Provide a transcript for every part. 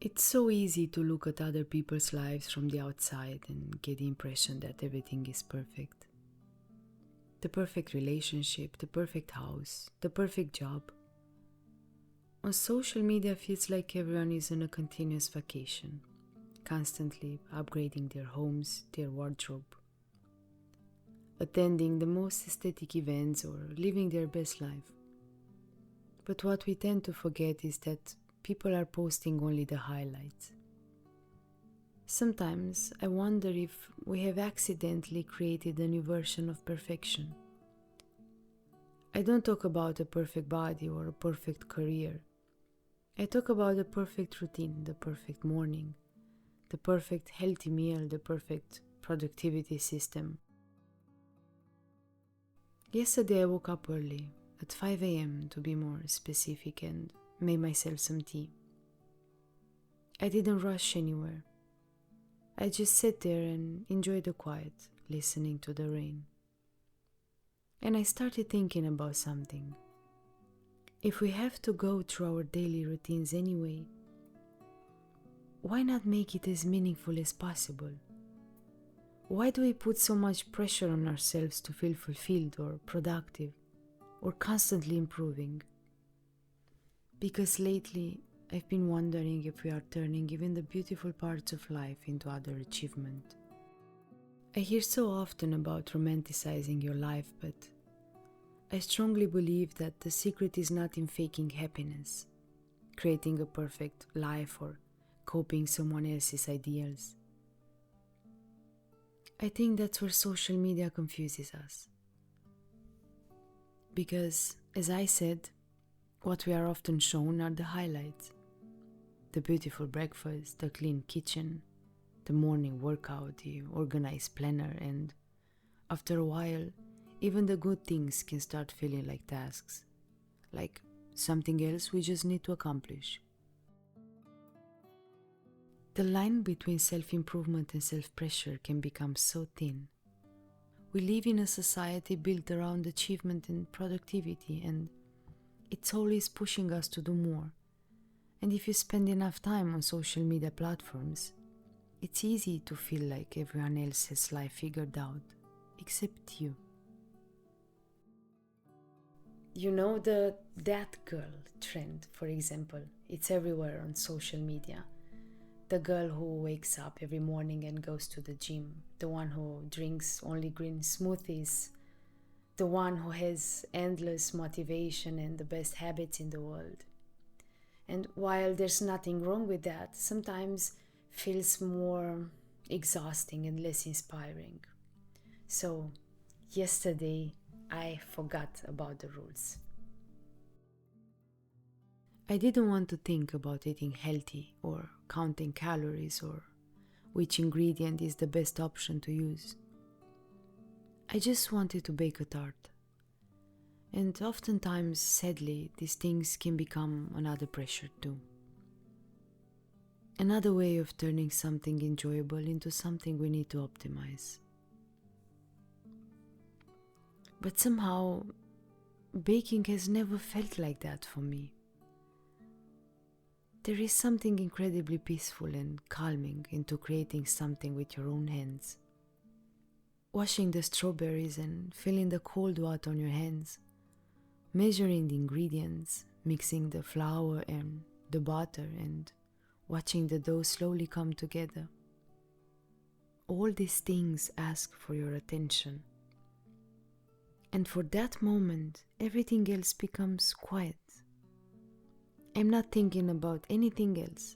It's so easy to look at other people's lives from the outside and get the impression that everything is perfect. The perfect relationship, the perfect house, the perfect job. On social media feels like everyone is on a continuous vacation, constantly upgrading their homes, their wardrobe, attending the most aesthetic events or living their best life. But what we tend to forget is that people are posting only the highlights. Sometimes I wonder if we have accidentally created a new version of perfection. I don't talk about a perfect body or a perfect career. I talk about the perfect routine, the perfect morning, the perfect healthy meal, the perfect productivity system. Yesterday I woke up early, at 5 a.m. to be more specific, and made myself some tea. I didn't rush anywhere. I just sat there and enjoyed the quiet, listening to the rain. And I started thinking about something. If we have to go through our daily routines anyway, why not make it as meaningful as possible? Why do we put so much pressure on ourselves to feel fulfilled or productive or constantly improving? Because lately, I've been wondering if we are turning even the beautiful parts of life into other achievement. I hear so often about romanticizing your life, but I strongly believe that the secret is not in faking happiness, creating a perfect life, or copying someone else's ideals. I think that's where social media confuses us. Because, as I said, what we are often shown are the highlights. The beautiful breakfast, the clean kitchen, the morning workout, the organized planner, and after a while, even the good things can start feeling like tasks, like something else we just need to accomplish. The line between self-improvement and self-pressure can become so thin. We live in a society built around achievement and productivity, and it's always pushing us to do more. And if you spend enough time on social media platforms, it's easy to feel like everyone else has life figured out, except you. You know the that girl trend, for example, it's everywhere on social media. The girl who wakes up every morning and goes to the gym, the one who drinks only green smoothies, the one who has endless motivation and the best habits in the world. And while there's nothing wrong with that, sometimes feels more exhausting and less inspiring. So, yesterday I forgot about the rules. I didn't want to think about eating healthy or counting calories or which ingredient is the best option to use. I just wanted to bake a tart. And oftentimes, sadly, these things can become another pressure too. Another way of turning something enjoyable into something we need to optimize. But somehow, baking has never felt like that for me. There is something incredibly peaceful and calming into creating something with your own hands. Washing the strawberries and feeling the cold water on your hands, measuring the ingredients, mixing the flour and the butter, and watching the dough slowly come together. All these things ask for your attention. And for that moment, everything else becomes quiet. I'm not thinking about anything else.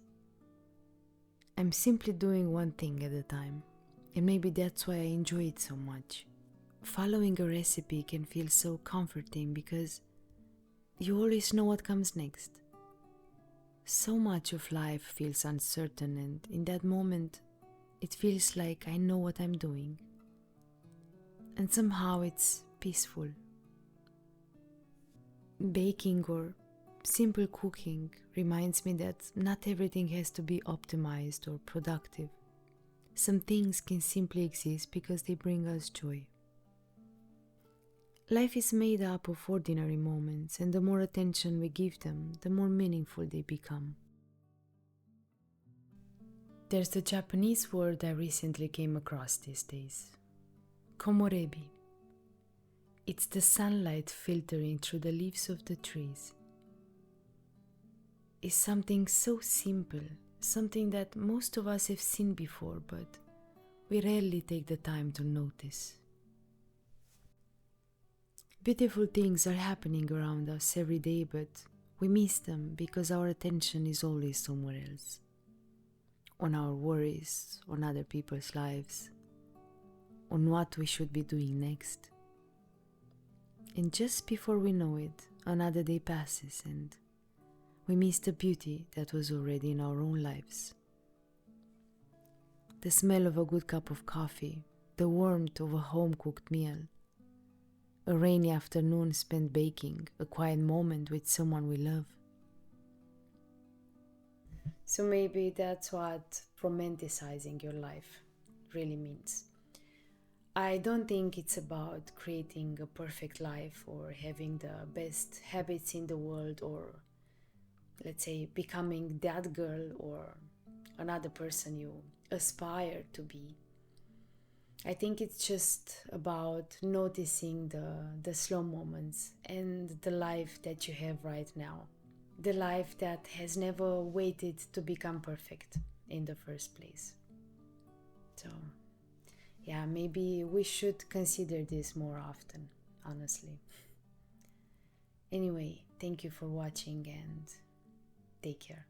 I'm simply doing one thing at a time. And maybe that's why I enjoy it so much. Following a recipe can feel so comforting because you always know what comes next. So much of life feels uncertain, and in that moment, it feels like I know what I'm doing. And somehow it's peaceful. Baking or simple cooking reminds me that not everything has to be optimized or productive. Some things can simply exist because they bring us joy. Life is made up of ordinary moments, and the more attention we give them, the more meaningful they become. There's a Japanese word I recently came across these days. Komorebi. It's the sunlight filtering through the leaves of the trees. It's something so simple, something that most of us have seen before, but we rarely take the time to notice. Beautiful things are happening around us every day, but we miss them because our attention is always somewhere else. On our worries, on other people's lives, on what we should be doing next. And just before we know it, another day passes and we miss the beauty that was already in our own lives. The smell of a good cup of coffee, the warmth of a home-cooked meal, a rainy afternoon spent baking, a quiet moment with someone we love. So maybe that's what romanticizing your life really means. I don't think it's about creating a perfect life or having the best habits in the world or, let's say, becoming that girl or another person you aspire to be. I think it's just about noticing the slow moments and the life that you have right now. The life that has never waited to become perfect in the first place. So, yeah, maybe we should consider this more often, honestly. Anyway, thank you for watching and take care.